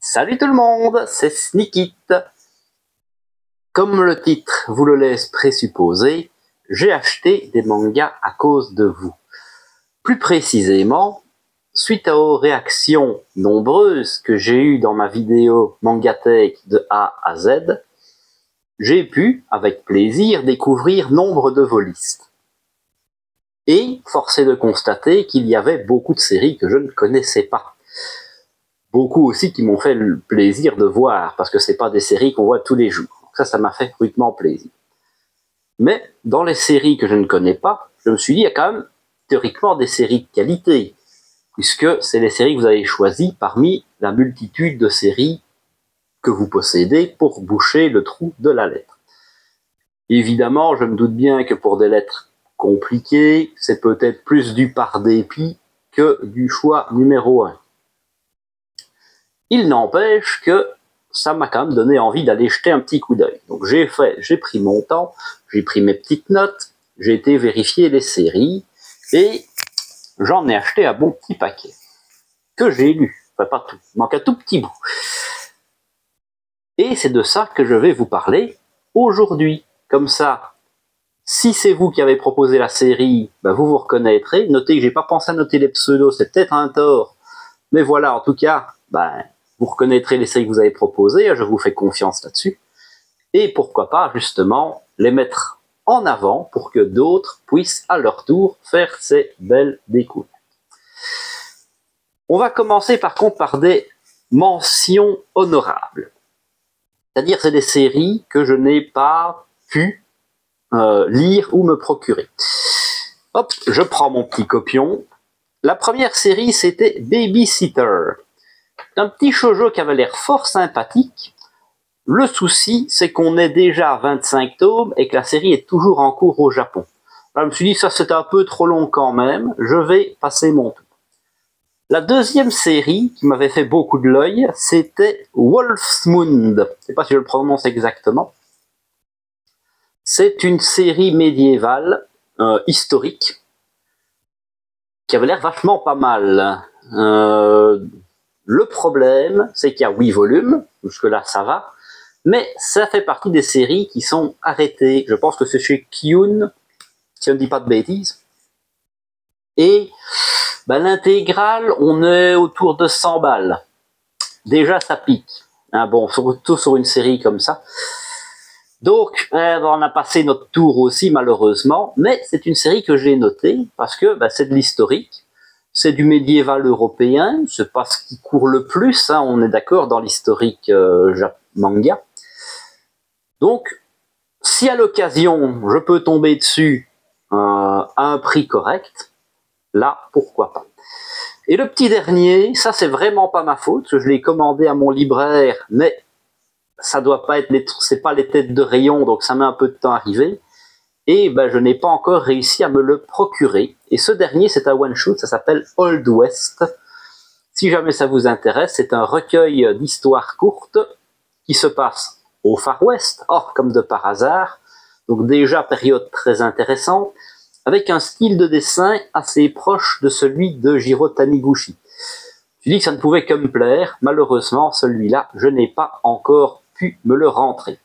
Salut tout le monde, c'est Sneakit. Comme le titre vous le laisse présupposer, j'ai acheté des mangas à cause de vous. Plus précisément, suite aux réactions nombreuses que j'ai eues dans ma vidéo Mangatech de A à Z, j'ai pu, avec plaisir, découvrir nombre de vos listes. Et force est de constater qu'il y avait beaucoup de séries que je ne connaissais pas. Beaucoup aussi qui m'ont fait le plaisir de voir, parce que c'est pas des séries qu'on voit tous les jours. Donc ça m'a fait rudement plaisir. Mais dans les séries que je ne connais pas, je me suis dit, il y a quand même théoriquement des séries de qualité, puisque c'est les séries que vous avez choisies parmi la multitude de séries que vous possédez pour boucher le trou de la lettre. Évidemment, je me doute bien que pour des lettres compliquées, c'est peut-être plus du par dépit que du choix numéro 1. Il n'empêche que ça m'a quand même donné envie d'aller jeter un petit coup d'œil. Donc j'ai pris mon temps, j'ai pris mes petites notes, j'ai été vérifier les séries et j'en ai acheté un bon petit paquet que j'ai lu. Enfin pas tout, il manque un tout petit bout. Et c'est de ça que je vais vous parler aujourd'hui. Comme ça, si c'est vous qui avez proposé la série, ben vous vous reconnaîtrez. Notez que j'ai pas pensé à noter les pseudos, c'est peut-être un tort. Mais voilà, en tout cas, ben vous reconnaîtrez les séries que vous avez proposées, je vous fais confiance là-dessus. Et pourquoi pas, justement, les mettre en avant pour que d'autres puissent à leur tour faire ces belles découvertes. On va commencer par contre par des mentions honorables. C'est-à-dire c'est des séries que je n'ai pas pu lire ou me procurer. Hop, je prends mon petit copion. La première série, c'était Babysitter. Un petit shoujo qui avait l'air fort sympathique. Le souci, c'est qu'on est déjà à 25 tomes et que la série est toujours en cours au Japon. Alors, je me suis dit, ça c'est un peu trop long quand même, je vais passer mon tour. La deuxième série qui m'avait fait beaucoup de l'œil, c'était Wolfsmund. Je ne sais pas si je le prononce exactement. C'est une série médiévale, historique, qui avait l'air vachement pas mal. Le problème, c'est qu'il y a 8 volumes, jusque-là ça va, mais ça fait partie des séries qui sont arrêtées. Je pense que c'est chez Kiun, si on ne dit pas de bêtises. Et ben, l'intégrale, on est autour de 100 balles. Déjà, ça pique. Hein, bon, surtout sur une série comme ça. Donc, on a passé notre tour aussi, malheureusement, mais c'est une série que j'ai notée, parce que ben, c'est de l'historique. C'est du médiéval européen, c'est pas ce qui court le plus, hein, on est d'accord dans l'historique manga. Donc, si à l'occasion je peux tomber dessus à un prix correct, là, pourquoi pas. Et le petit dernier, ça c'est vraiment pas ma faute, je l'ai commandé à mon libraire, mais ça doit pas être c'est pas les têtes de rayon, donc ça met un peu de temps à arriver. Et ben, je n'ai pas encore réussi à me le procurer. Et ce dernier, c'est un one-shoot, ça s'appelle Old West. Si jamais ça vous intéresse, c'est un recueil d'histoires courtes qui se passe au Far West, comme de par hasard. Donc déjà, période très intéressante, avec un style de dessin assez proche de celui de Jiro Taniguchi. Je dis que ça ne pouvait que me plaire. Malheureusement, celui-là, je n'ai pas encore pu me le rentrer.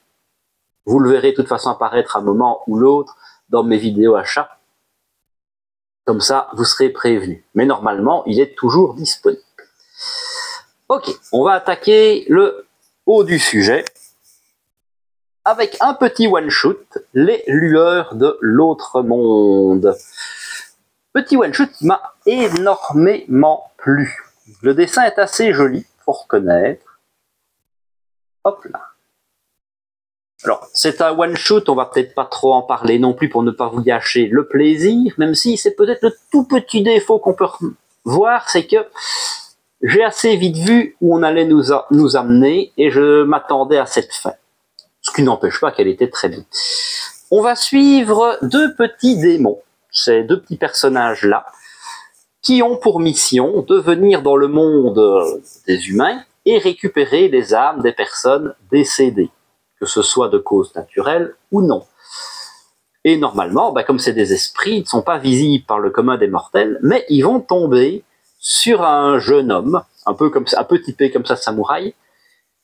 Vous le verrez de toute façon apparaître à un moment ou l'autre dans mes vidéos achats. Comme ça, vous serez prévenus. Mais normalement, il est toujours disponible. Ok, on va attaquer le haut du sujet avec un petit one-shoot, Les Lueurs de l'Autre Monde. Petit one-shoot qui m'a énormément plu. Le dessin est assez joli, faut reconnaître. Hop là. Alors, c'est un one-shoot, on va peut-être pas trop en parler non plus pour ne pas vous gâcher le plaisir, même si c'est peut-être le tout petit défaut qu'on peut voir, c'est que j'ai assez vite vu où on allait nous amener et je m'attendais à cette fin. Ce qui n'empêche pas qu'elle était très bien. On va suivre deux petits démons, ces deux petits personnages-là, qui ont pour mission de venir dans le monde des humains et récupérer les âmes des personnes décédées, que ce soit de cause naturelle ou non. Et normalement, comme c'est des esprits, ils ne sont pas visibles par le commun des mortels, mais ils vont tomber sur un jeune homme, un peu typé comme ça, samouraï,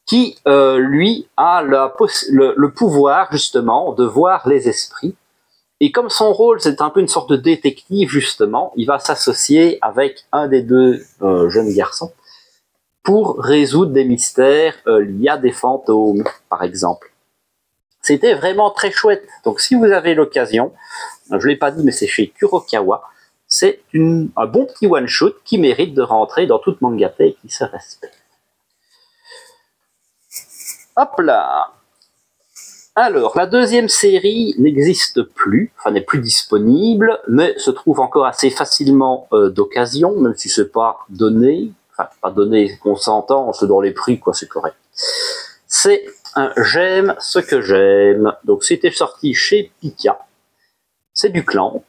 qui, lui, a le pouvoir, justement, de voir les esprits. Et comme son rôle, c'est un peu une sorte de détective, justement, il va s'associer avec un des deux jeunes garçons pour résoudre des mystères liés à des fantômes, par exemple. C'était vraiment très chouette. Donc si vous avez l'occasion, je ne l'ai pas dit, mais c'est chez Kurokawa, c'est un bon petit one-shot qui mérite de rentrer dans toute Mangatech qui se respecte. Hop là. Alors, la deuxième série n'existe plus, enfin n'est plus disponible, mais se trouve encore assez facilement d'occasion, même si c'est pas donné, enfin pas donné qu'on s'entend, c'est dans les prix, quoi, c'est correct. C'est un J'aime ce que j'aime. Donc c'était sorti chez Pika. C'est du Clamp.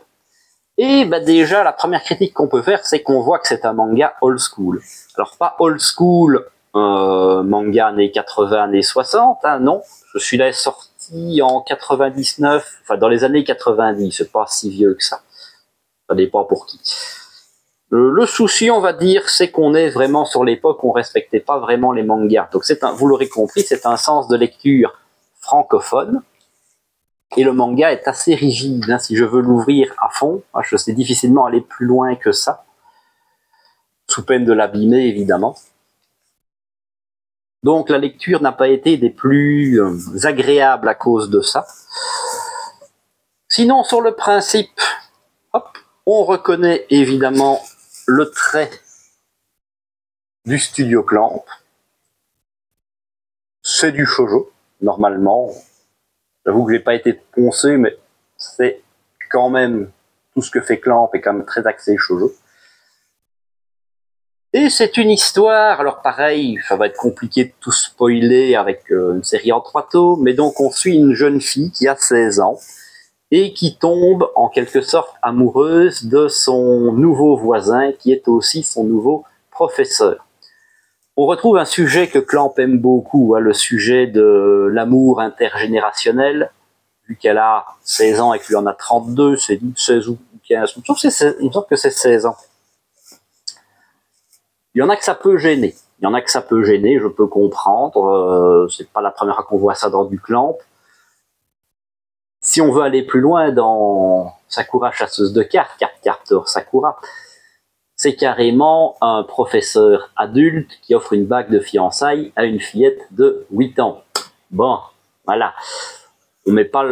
Et bah déjà, la première critique qu'on peut faire, c'est qu'on voit que c'est un manga old school. Alors pas old school, manga années 80, années 60, hein, non. Celui-là est sorti en 99, enfin dans les années 90, c'est pas si vieux que ça. Ça dépend pour qui. Le souci, on va dire, c'est qu'on est vraiment sur l'époque où on respectait pas vraiment les mangas. Donc vous l'aurez compris, c'est un sens de lecture francophone. Et le manga est assez rigide, hein, si je veux l'ouvrir à fond, je sais difficilement aller plus loin que ça, sous peine de l'abîmer évidemment. Donc la lecture n'a pas été des plus agréables à cause de ça. Sinon, sur le principe, hop, on reconnaît évidemment le trait du studio Clamp. C'est du shoujo, normalement. J'avoue que j'ai pas été poncé, mais c'est quand même tout ce que fait Clamp est quand même très axé shoujo. Et c'est une histoire, alors pareil, ça va être compliqué de tout spoiler avec une série en 3 tomes, mais donc on suit une jeune fille qui a 16 ans et qui tombe en quelque sorte amoureuse de son nouveau voisin qui est aussi son nouveau professeur. On retrouve un sujet que Clamp aime beaucoup, hein, le sujet de l'amour intergénérationnel, vu qu'elle a 16 ans et que lui en a 32, c'est 16 ou 15, il me semble que c'est 16 ans. Il y en a que ça peut gêner, je peux comprendre, c'est pas la première fois qu'on voit ça dans du Clamp. Si on veut aller plus loin dans Sakura chasseuse de cartes, Carter Sakura, c'est carrément un professeur adulte qui offre une bague de fiançailles à une fillette de 8 ans. Bon, voilà. On met pas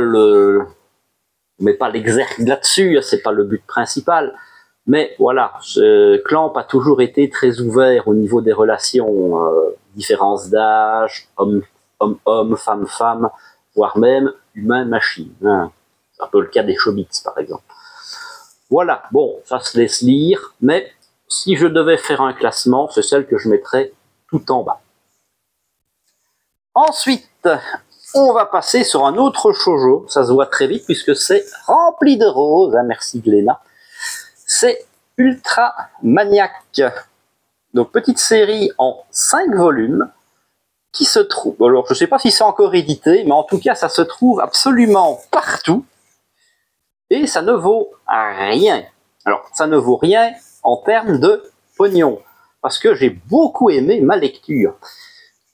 l'exergue là-dessus, c'est pas le but principal. Mais voilà, Clamp a toujours été très ouvert au niveau des relations, différence d'âge, homme-homme, femme-femme, voire même humain-machine. Hein. C'est un peu le cas des Chobits, par exemple. Voilà, bon, ça se laisse lire, mais si je devais faire un classement, c'est celle que je mettrais tout en bas. Ensuite, on va passer sur un autre shoujo, ça se voit très vite puisque c'est rempli de roses, hein, merci Glénat. C'est Ultra Maniac. Donc petite série en 5 volumes qui se trouve, alors je ne sais pas si c'est encore édité, mais en tout cas ça se trouve absolument partout et ça ne vaut rien. Alors ça ne vaut rien en termes de pognon, parce que j'ai beaucoup aimé ma lecture.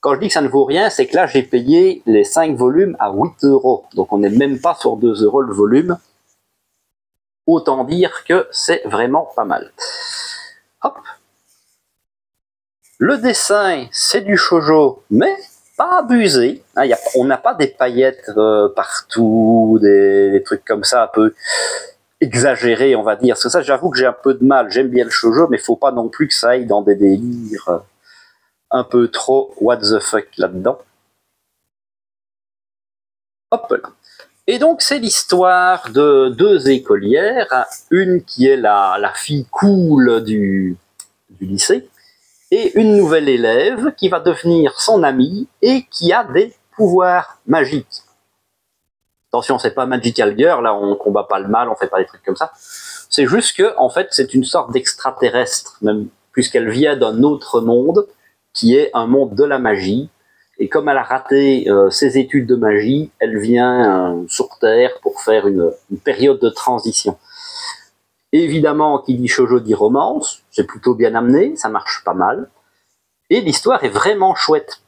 Quand je dis que ça ne vaut rien, c'est que là j'ai payé les 5 volumes à 8 €, donc on n'est même pas sur 2 € le volume. Autant dire que c'est vraiment pas mal. Hop. Le dessin, c'est du shoujo, mais pas abusé. On n'a pas des paillettes partout, des trucs comme ça un peu exagérés, on va dire. Parce que ça, j'avoue que j'ai un peu de mal. J'aime bien le shoujo, mais il faut pas non plus que ça aille dans des délires un peu trop what the fuck là-dedans. Hop là. Et donc c'est l'histoire de 2 écolières, une qui est la fille cool du lycée, et une nouvelle élève qui va devenir son amie et qui a des pouvoirs magiques. Attention, c'est pas Magical Girl, là on combat pas le mal, on fait pas des trucs comme ça. C'est juste que, en fait, c'est une sorte d'extraterrestre, même puisqu'elle vient d'un autre monde, qui est un monde de la magie. Et comme elle a raté ses études de magie, elle vient sur Terre pour faire une période de transition. Évidemment, qui dit shoujo dit romance, c'est plutôt bien amené, ça marche pas mal. Et l'histoire est vraiment chouette.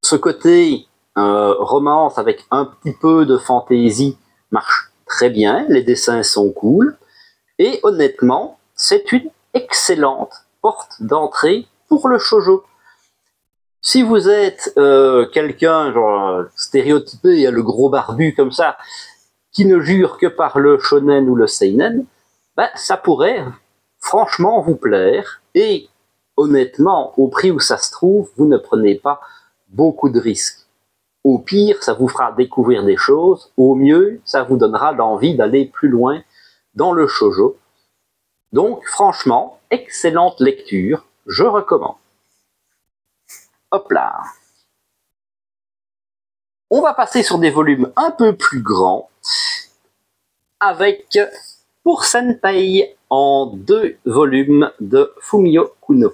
Ce côté romance avec un petit peu de fantaisie marche très bien, les dessins sont cool, et honnêtement, c'est une excellente porte d'entrée pour le shoujo. Si vous êtes quelqu'un genre stéréotypé, le gros barbu comme ça, qui ne jure que par le shonen ou le seinen, ben, ça pourrait franchement vous plaire, et honnêtement, au prix où ça se trouve, vous ne prenez pas beaucoup de risques. Au pire, ça vous fera découvrir des choses. Au mieux, ça vous donnera l'envie d'aller plus loin dans le shoujo. Donc, franchement, excellente lecture. Je recommande. Hop là. On va passer sur des volumes un peu plus grands avec pour Senpai en 2 volumes de Fumio Kuno.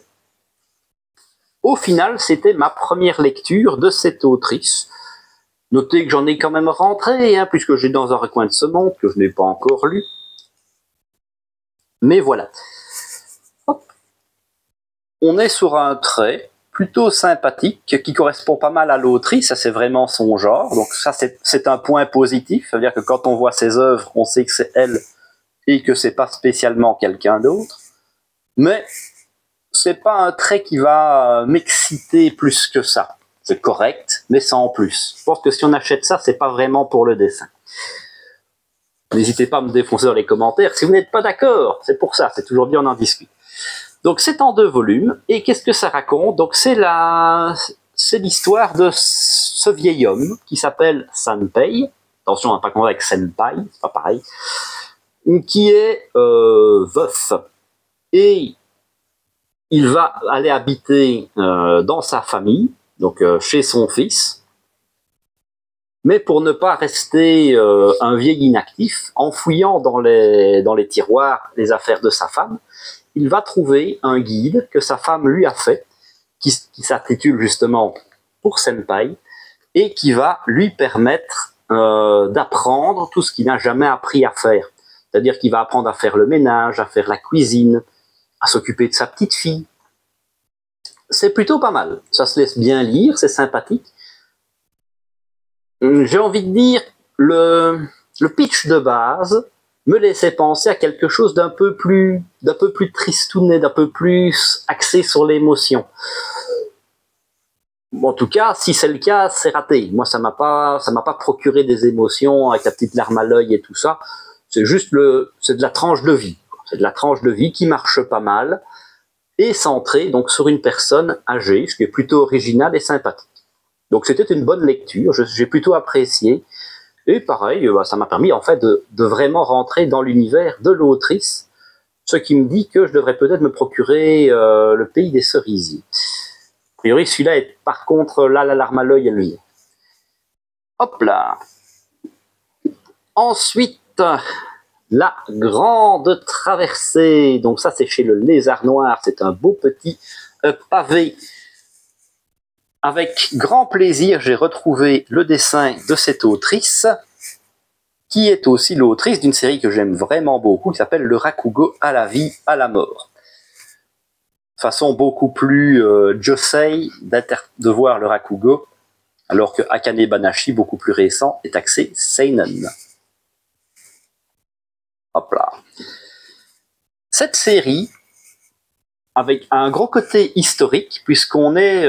Au final, c'était ma première lecture de cette autrice. Notez que j'en ai quand même rentré, puisque j'ai Dans un recoin de ce monde, que je n'ai pas encore lu. Mais voilà. Hop. On est sur un trait plutôt sympathique, qui correspond pas mal à l'autrice, ça c'est vraiment son genre, donc ça c'est un point positif, c'est-à-dire que quand on voit ses œuvres, on sait que c'est elle, et que c'est pas spécialement quelqu'un d'autre. Mais c'est pas un trait qui va m'exciter plus que ça. C'est correct, mais sans plus. Je pense que si on achète ça, c'est pas vraiment pour le dessin. N'hésitez pas à me défoncer dans les commentaires si vous n'êtes pas d'accord. C'est pour ça, c'est toujours bien, on en discute. Donc c'est en 2 volumes, et qu'est-ce que ça raconte? Donc c'est l'histoire de ce vieil homme qui s'appelle Sanpei. Attention, on va pas confondre avec Senpai, c'est pas pareil. Qui est veuf. Et il va aller habiter dans sa famille, donc chez son fils, mais pour ne pas rester un vieil inactif, en fouillant dans les tiroirs les affaires de sa femme, il va trouver un guide que sa femme lui a fait, qui s'intitule justement pour Senpai, et qui va lui permettre d'apprendre tout ce qu'il n'a jamais appris à faire. C'est-à-dire qu'il va apprendre à faire le ménage, à faire la cuisine, à s'occuper de sa petite fille. C'est plutôt pas mal. Ça se laisse bien lire, c'est sympathique. J'ai envie de dire, le pitch de base me laissait penser à quelque chose d'un peu plus tristounet, d'un peu plus axé sur l'émotion. Bon, en tout cas, si c'est le cas, c'est raté. Moi, ça m'a pas procuré des émotions avec la petite larme à l'œil et tout ça. C'est juste c'est de la tranche de vie. C'est de la tranche de vie qui marche pas mal, et centré donc sur une personne âgée, ce qui est plutôt original et sympathique. Donc c'était une bonne lecture, j'ai plutôt apprécié, et pareil, ça m'a permis en fait de vraiment rentrer dans l'univers de l'autrice, ce qui me dit que je devrais peut-être me procurer Le Pays des Cerisiers. A priori, celui-là est par contre là la larme à l'œil à lui. Hop là. Ensuite, La Grande Traversée. Donc ça, c'est chez le Lézard Noir. C'est un beau petit pavé. Avec grand plaisir, j'ai retrouvé le dessin de cette autrice, qui est aussi l'autrice d'une série que j'aime vraiment beaucoup, qui s'appelle Le Rakugo à la vie, à la mort. Façon beaucoup plus josei de voir le Rakugo, alors que Akane Banashi, beaucoup plus récent, est axé seinen. Hop là. Cette série, avec un gros côté historique, puisqu'on est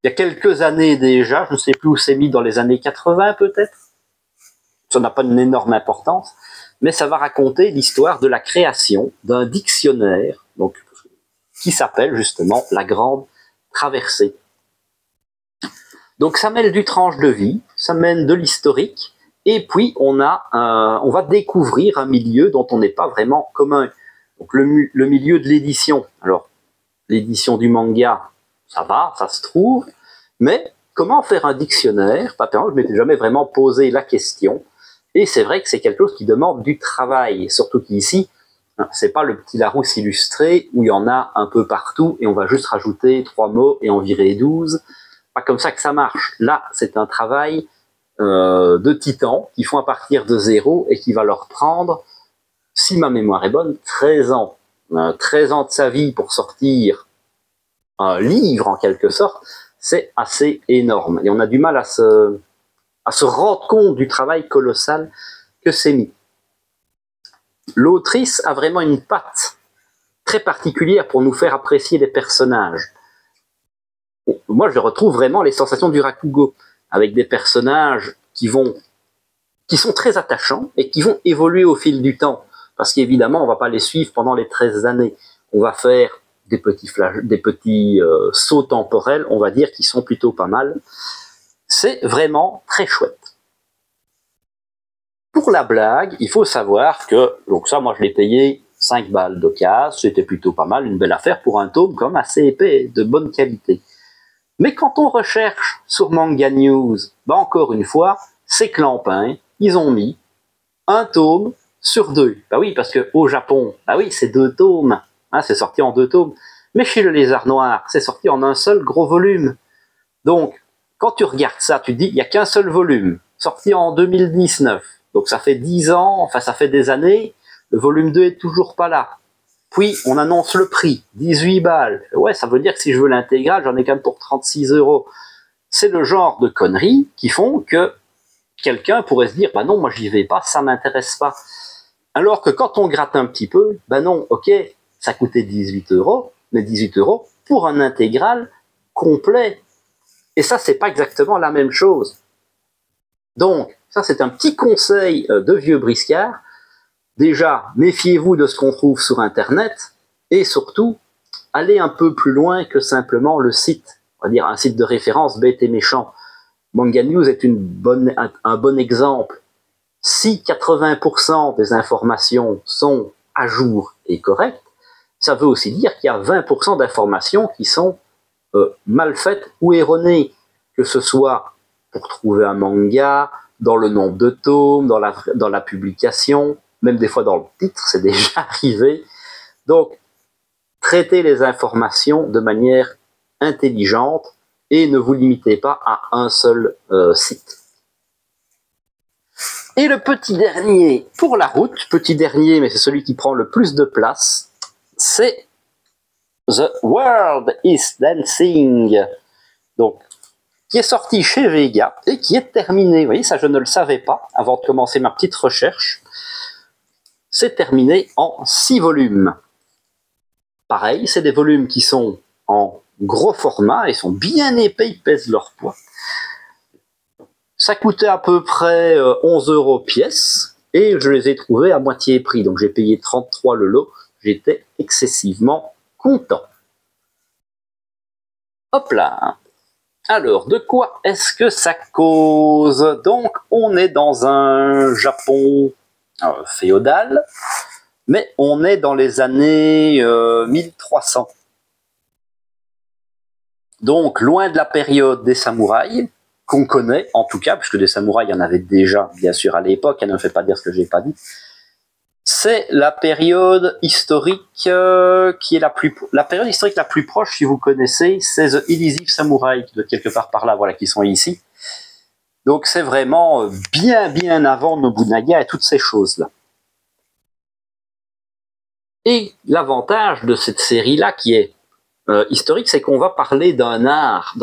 il y a quelques années déjà, je ne sais plus où c'est mis, dans les années 80 peut-être, ça n'a pas une énorme importance, mais ça va raconter l'histoire de la création d'un dictionnaire, donc, qui s'appelle justement La Grande Traversée. Donc ça mêle du tranche de vie, ça mène de l'historique, et puis on va découvrir un milieu dont on n'est pas vraiment commun. Donc le milieu de l'édition. Alors, l'édition du manga, ça va, ça se trouve, mais comment faire un dictionnaire? Je ne m'étais jamais vraiment posé la question, et c'est vrai que c'est quelque chose qui demande du travail, surtout qu'ici, c'est pas le petit Larousse illustré où il y en a un peu partout, et on va juste rajouter 3 mots et en virer 12. Pas comme ça que ça marche. Là, c'est un travail de titans qui font à partir de 0 et qui va leur prendre, si ma mémoire est bonne, 13 ans. 13 ans de sa vie pour sortir un livre en quelque sorte, c'est assez énorme. Et on a du mal à se rendre compte du travail colossal que c'est mis. L'autrice a vraiment une patte très particulière pour nous faire apprécier les personnages. Moi, je retrouve vraiment les sensations du Rakugo, avec des personnages qui sont très attachants et qui vont évoluer au fil du temps. Parce qu'évidemment, on ne va pas les suivre pendant les 13 années. On va faire des petits sauts temporels, on va dire, qui sont plutôt pas mal. C'est vraiment très chouette. Pour la blague, il faut savoir que, donc ça, moi je l'ai payé 5 balles d'occasion, c'était plutôt pas mal, une belle affaire pour un tome comme assez épais, de bonne qualité. Mais quand on recherche sur Manga News, encore une fois, c'est clampin, ils ont mis un tome sur 2. Bah oui, parce qu'au Japon, bah oui, c'est 2 tomes, hein, c'est sorti en 2 tomes. Mais chez le Lézard Noir, c'est sorti en un seul gros volume. Donc, quand tu regardes ça, tu te dis, il n'y a qu'un seul volume, sorti en 2019. Donc ça fait 10 ans, enfin ça fait des années, le volume 2 est toujours pas là. Puis on annonce le prix, 18 balles. Ouais, ça veut dire que si je veux l'intégrale, j'en ai quand même pour 36 €. C'est le genre de conneries qui font que quelqu'un pourrait se dire, bah non, moi j'y vais pas, ça m'intéresse pas. Alors que quand on gratte un petit peu, bah non, ok, ça coûtait 18 €, mais 18 € pour un intégral complet. Et ça, c'est pas exactement la même chose. Donc, ça c'est un petit conseil de vieux briscard. Déjà, méfiez-vous de ce qu'on trouve sur Internet, et surtout, allez un peu plus loin que simplement le site. On va dire un site de référence bête et méchant. Manga News est un bon exemple. Si 80% des informations sont à jour et correctes, ça veut aussi dire qu'il y a 20% d'informations qui sont mal faites ou erronées, que ce soit pour trouver un manga, dans le nombre de tomes, dans la publication, même des fois dans le titre, c'est déjà arrivé. Donc, traitez les informations de manière intelligente et ne vous limitez pas à un seul site. Et le petit dernier pour la route, petit dernier, mais c'est celui qui prend le plus de place, c'est The World is Dancing. Donc, qui est sorti chez Vega et qui est terminé. Vous voyez, ça je ne le savais pas avant de commencer ma petite recherche. C'est terminé en 6 volumes. Pareil, c'est des volumes qui sont en gros format, ils sont bien épais, ils pèsent leur poids. Ça coûtait à peu près 11 € pièce, et je les ai trouvés à moitié prix, donc j'ai payé 33 le lot, j'étais excessivement content. Hop là. Alors, de quoi est-ce que ça cause? Donc, on est dans un Japon féodal, mais on est dans les années 1300. Donc, loin de la période des samouraïs, qu'on connaît, en tout cas, puisque des samouraïs, il y en avait déjà, bien sûr, à l'époque, ne me fait pas dire ce que j'ai pas dit. C'est la période historique qui est la période historique la plus proche, si vous connaissez, c'est The Elusive Samurai, qui doit être quelque part par là, voilà, qui sont ici. Donc c'est vraiment bien avant Nobunaga et toutes ces choses-là. Et l'avantage de cette série-là, qui est historique, c'est qu'on va parler d'un art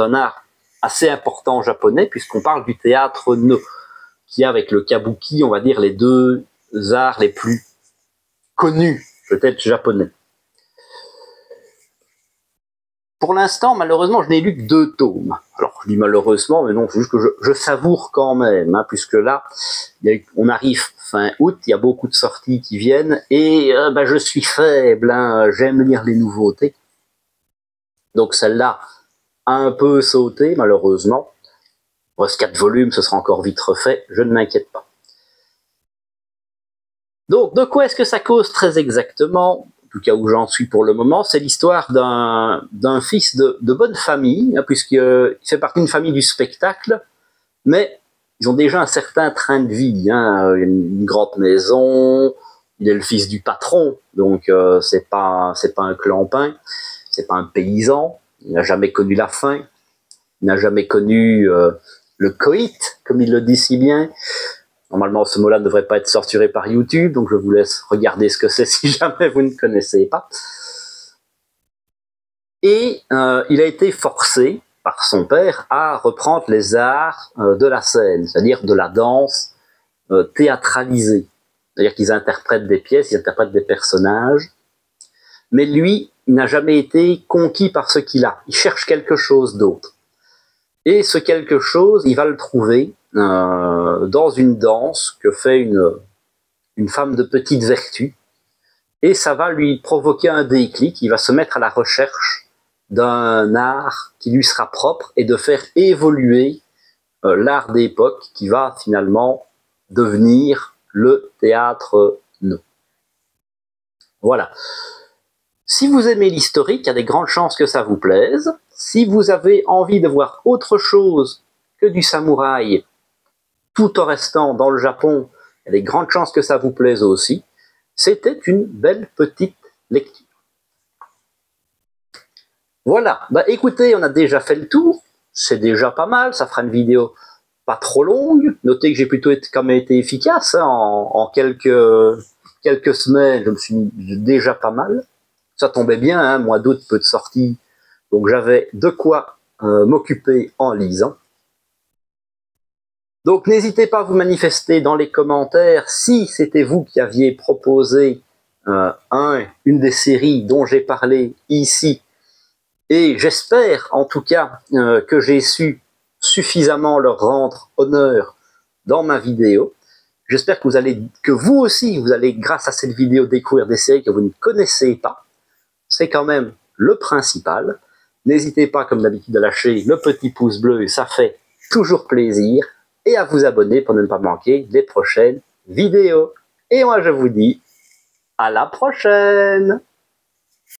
assez important japonais, puisqu'on parle du théâtre No, qui a avec le kabuki, on va dire, les 2 arts les plus connus, peut-être japonais. Pour l'instant, malheureusement, je n'ai lu que 2 tomes. Alors, je dis malheureusement, mais non, c'est juste que je savoure quand même, hein, puisque là, on arrive fin août, il y a beaucoup de sorties qui viennent, et je suis faible, hein, j'aime lire les nouveautés. Donc celle-là a un peu sauté, malheureusement. Il reste 4 volumes, ce sera encore vite refait, je ne m'inquiète pas. Donc, de quoi est-ce que ça cause très exactement? En tout cas où j'en suis pour le moment, c'est l'histoire d'un fils de bonne famille, hein, puisqu'il fait partie d'une famille du spectacle, mais ils ont déjà un certain train de vie, hein, une grande maison, il est le fils du patron, donc c'est pas un clampin, c'est pas un paysan, il n'a jamais connu la faim, il n'a jamais connu le coït, comme il le dit si bien. Normalement, ce mot-là ne devrait pas être censuré par YouTube, donc je vous laisse regarder ce que c'est si jamais vous ne connaissez pas. Et il a été forcé par son père à reprendre les arts de la scène, c'est-à-dire de la danse théâtralisée. C'est-à-dire qu'ils interprètent des pièces, ils interprètent des personnages. Mais lui, il n'a jamais été conquis par ce qu'il a. Il cherche quelque chose d'autre. Et ce quelque chose, il va le trouver dans une danse que fait une femme de petite vertu. Et ça va lui provoquer un déclic. Il va se mettre à la recherche d'un art qui lui sera propre et de faire évoluer l'art d'époque qui va finalement devenir le théâtre no. Voilà. Si vous aimez l'historique, il y a des grandes chances que ça vous plaise. Si vous avez envie de voir autre chose que du samouraï, tout en restant dans le Japon, il y a des grandes chances que ça vous plaise aussi. C'était une belle petite lecture. Voilà, bah écoutez, on a déjà fait le tour. C'est déjà pas mal, ça fera une vidéo pas trop longue. Notez que j'ai plutôt quand même été efficace. Hein, en quelques semaines, je me suis mis déjà pas mal. Ça tombait bien, hein, mois d'août, peu de sorties. Donc j'avais de quoi m'occuper en lisant. Donc n'hésitez pas à vous manifester dans les commentaires si c'était vous qui aviez proposé une des séries dont j'ai parlé ici. Et j'espère en tout cas que j'ai su suffisamment leur rendre honneur dans ma vidéo. J'espère que vous aussi, vous allez grâce à cette vidéo découvrir des séries que vous ne connaissez pas. C'est quand même le principal. N'hésitez pas, comme d'habitude, à lâcher le petit pouce bleu, ça fait toujours plaisir. Et à vous abonner pour ne pas manquer les prochaines vidéos. Et moi, je vous dis à la prochaine!